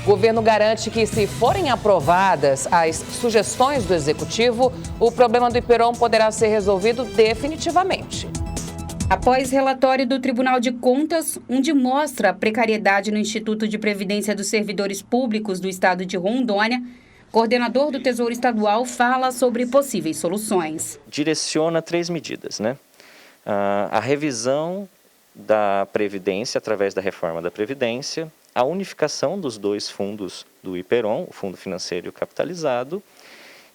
O governo garante que, se forem aprovadas as sugestões do Executivo, o problema do Iperon poderá ser resolvido definitivamente. Após relatório do Tribunal de Contas, onde mostra a precariedade no Instituto de Previdência dos Servidores Públicos do Estado de Rondônia, coordenador do Tesouro Estadual fala sobre possíveis soluções. Direciona 3 medidas, né? A revisão da Previdência através da reforma da Previdência, a unificação dos 2 fundos do Iperon, o Fundo Financeiro e o Capitalizado,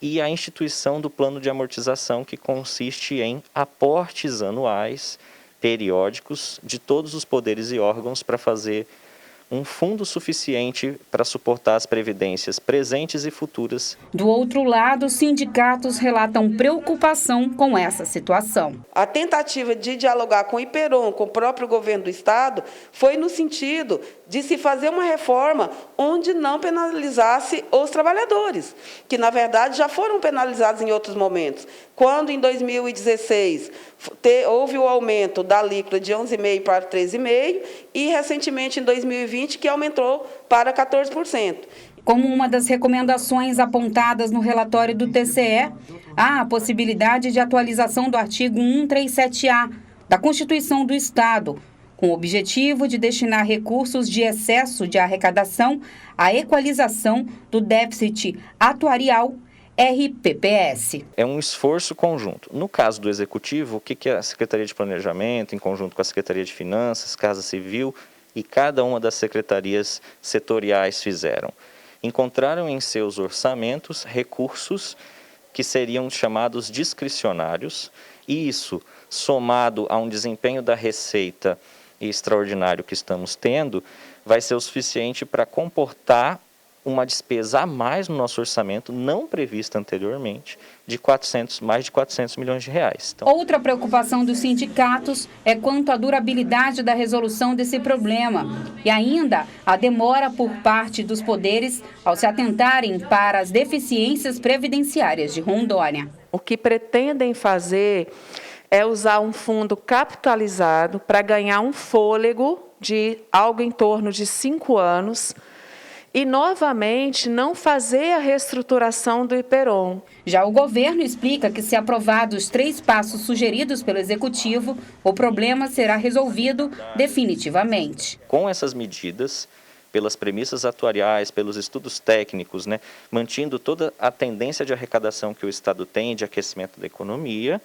e a instituição do plano de amortização, que consiste em aportes anuais, periódicos, de todos os poderes e órgãos para fazer um fundo suficiente para suportar as previdências presentes e futuras. Do outro lado, os sindicatos relatam preocupação com essa situação. A tentativa de dialogar com o Iperon, com o próprio governo do Estado, foi no sentido de se fazer uma reforma onde não penalizasse os trabalhadores, que, na verdade, já foram penalizados em outros momentos. Quando, em 2016, houve o aumento da alíquota de 11,5% para 13,5% e, recentemente, em 2020, que aumentou para 14%. Como uma das recomendações apontadas no relatório do TCE, há a possibilidade de atualização do artigo 137-A da Constituição do Estado, com o objetivo de destinar recursos de excesso de arrecadação à equalização do déficit atuarial RPPS. É um esforço conjunto. No caso do Executivo, o que a Secretaria de Planejamento, em conjunto com a Secretaria de Finanças, Casa Civil e cada uma das secretarias setoriais fizeram? Encontraram em seus orçamentos recursos que seriam chamados discricionários, e isso, somado a um desempenho da Receita extraordinário que estamos tendo, vai ser o suficiente para comportar uma despesa a mais no nosso orçamento, não prevista anteriormente, de mais de 400 milhões de reais. Então, outra preocupação dos sindicatos é quanto à durabilidade da resolução desse problema e ainda a demora por parte dos poderes ao se atentarem para as deficiências previdenciárias de Rondônia. O que pretendem fazer é usar um fundo capitalizado para ganhar um fôlego de algo em torno de 5 anos, e, novamente, não fazer a reestruturação do Iperon. Já o governo explica que, se aprovados os 3 passos sugeridos pelo Executivo, o problema será resolvido definitivamente. Com essas medidas, pelas premissas atuariais, pelos estudos técnicos, mantendo toda a tendência de arrecadação que o Estado tem de aquecimento da economia,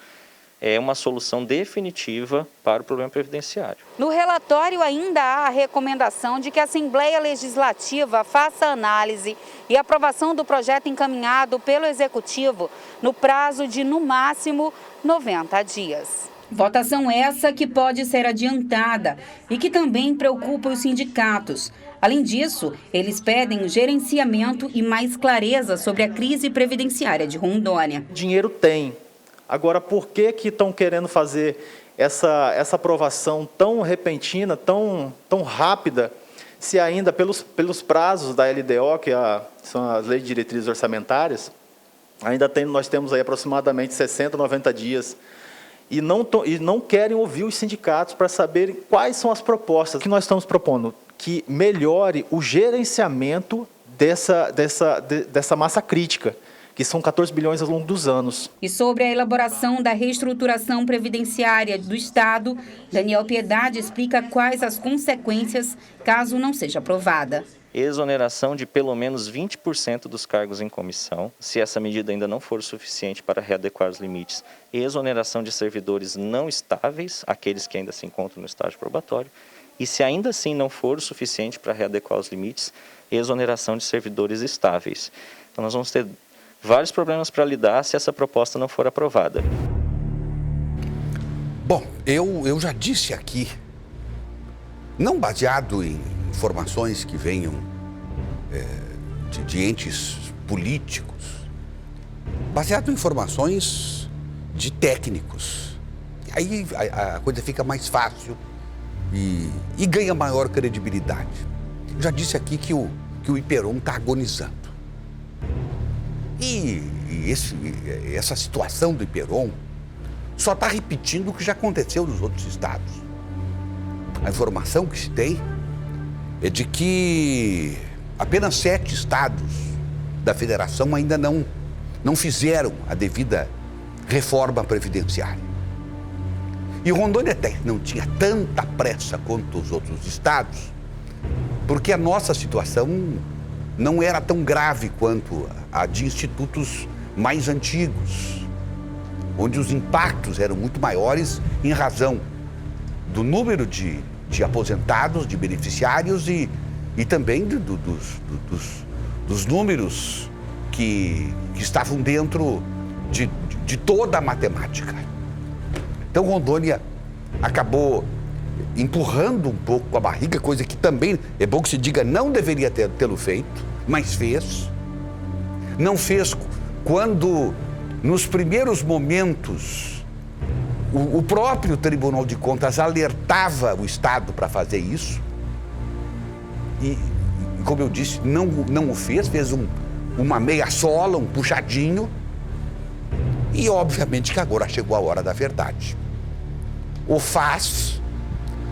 é uma solução definitiva para o problema previdenciário. No relatório ainda há a recomendação de que a Assembleia Legislativa faça análise e aprovação do projeto encaminhado pelo Executivo no prazo de, no máximo, 90 dias. Votação essa que pode ser adiantada e que também preocupa os sindicatos. Além disso, eles pedem gerenciamento e mais clareza sobre a crise previdenciária de Rondônia. Dinheiro tem. Agora, por que estão querendo fazer essa aprovação tão repentina, tão rápida, se ainda pelos prazos da LDO, que são as Leis de Diretrizes Orçamentárias, nós temos aí aproximadamente 60, 90 dias, e não querem ouvir os sindicatos para saberem quais são as propostas que nós estamos propondo, que melhore o gerenciamento dessa massa crítica, que são 14 bilhões ao longo dos anos. E sobre a elaboração da reestruturação previdenciária do Estado, Daniel Piedade explica quais as consequências caso não seja aprovada. Exoneração de pelo menos 20% dos cargos em comissão, se essa medida ainda não for suficiente para readequar os limites. Exoneração de servidores não estáveis, aqueles que ainda se encontram no estágio probatório. E se ainda assim não for o suficiente para readequar os limites, exoneração de servidores estáveis. Então nós vamos ter vários problemas para lidar se essa proposta não for aprovada. Bom, eu já disse aqui, não baseado em informações que venham de entes políticos, baseado em informações de técnicos. Aí a coisa fica mais fácil e ganha maior credibilidade. Eu já disse aqui que o Iperon está agonizando. E essa situação do Iperon só está repetindo o que já aconteceu nos outros estados. A informação que se tem é de que apenas 7 estados da federação ainda não fizeram a devida reforma previdenciária. E Rondônia até não tinha tanta pressa quanto os outros estados, porque a nossa situação não era tão grave quanto a de institutos mais antigos, onde os impactos eram muito maiores em razão do número de aposentados, de beneficiários e também dos números que estavam dentro de toda a matemática. Então Rondônia acabou empurrando um pouco com a barriga, coisa que também, é bom que se diga, não deveria tê-lo feito, mas fez. Não fez quando, nos primeiros momentos, o próprio Tribunal de Contas alertava o Estado para fazer isso. E, como eu disse, não o fez uma meia sola, um puxadinho. E, obviamente, que agora chegou a hora da verdade. Ou faz,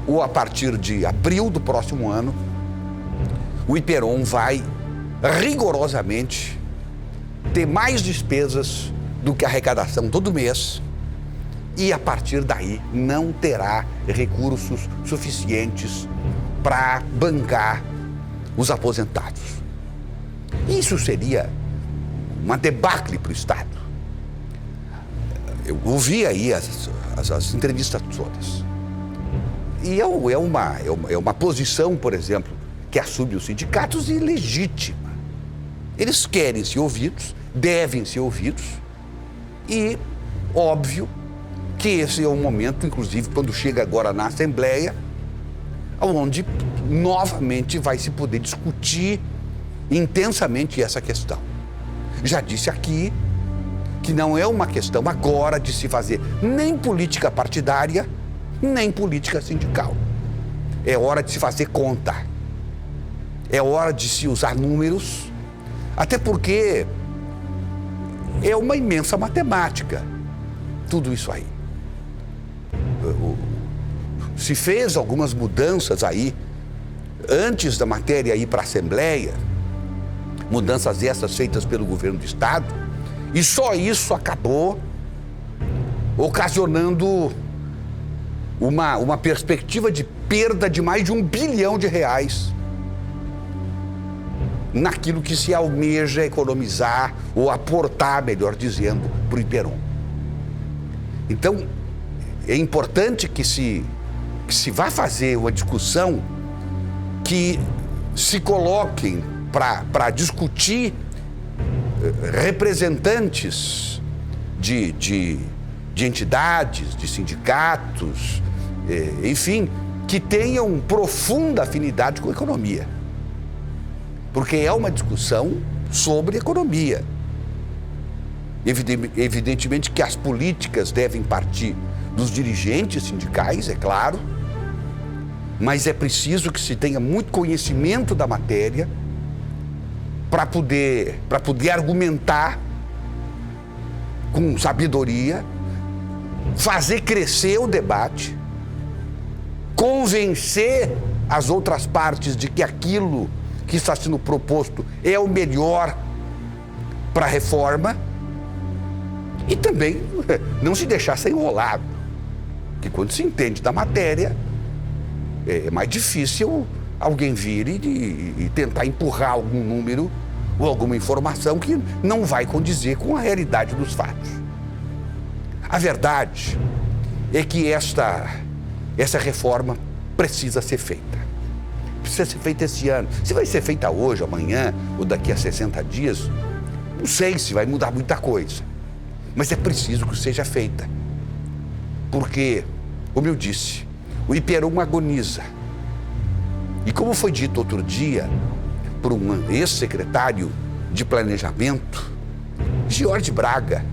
ou a partir de abril do próximo ano, o IPEROM vai rigorosamente ter mais despesas do que arrecadação todo mês e, a partir daí, não terá recursos suficientes para bancar os aposentados. Isso seria uma debacle para o Estado. Eu ouvi aí as entrevistas todas. E é uma posição, por exemplo, que assume os sindicatos ilegítima. Eles querem ser ouvidos, devem ser ouvidos. E, óbvio, que esse é o momento, inclusive, quando chega agora na Assembleia, onde novamente vai se poder discutir intensamente essa questão. Já disse aqui que não é uma questão agora de se fazer nem política partidária, nem política sindical. É hora de se fazer conta. É hora de se usar números, até porque é uma imensa matemática, tudo isso aí. Se fez algumas mudanças aí, antes da matéria ir para a Assembleia, mudanças essas feitas pelo governo do Estado, e só isso acabou ocasionando uma perspectiva de perda de mais de R$1 bilhão naquilo que se almeja economizar ou aportar, melhor dizendo, para o IPEROM. Então, é importante que se vá fazer uma discussão, que se coloquem para discutir representantes de entidades, de sindicatos, enfim, que tenham profunda afinidade com a economia. Porque é uma discussão sobre economia. Evidentemente que as políticas devem partir dos dirigentes sindicais, é claro, mas é preciso que se tenha muito conhecimento da matéria para poder argumentar com sabedoria, fazer crescer o debate, convencer as outras partes de que aquilo que está sendo proposto é o melhor para a reforma e também não se deixar ser enrolado, porque quando se entende da matéria é mais difícil alguém vir e tentar empurrar algum número ou alguma informação que não vai condizer com a realidade dos fatos. A verdade é que essa reforma precisa ser feita. Precisa ser feita esse ano. Se vai ser feita hoje, amanhã ou daqui a 60 dias, não sei se vai mudar muita coisa. Mas é preciso que seja feita. Porque, como eu disse, o IPEROM agoniza. E como foi dito outro dia por um ex-secretário de Planejamento, Jorge Braga,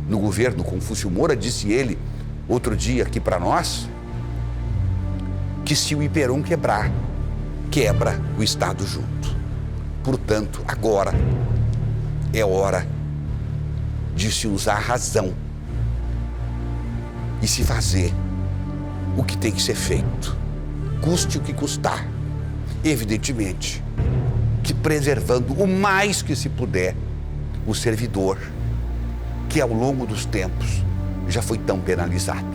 no governo Confúcio Moura, disse ele outro dia aqui para nós, que se o IPEROM quebrar, quebra o Estado junto. Portanto, agora é hora de se usar a razão e se fazer o que tem que ser feito, custe o que custar. Evidentemente preservando o mais que se puder o servidor, que ao longo dos tempos já foi tão penalizado.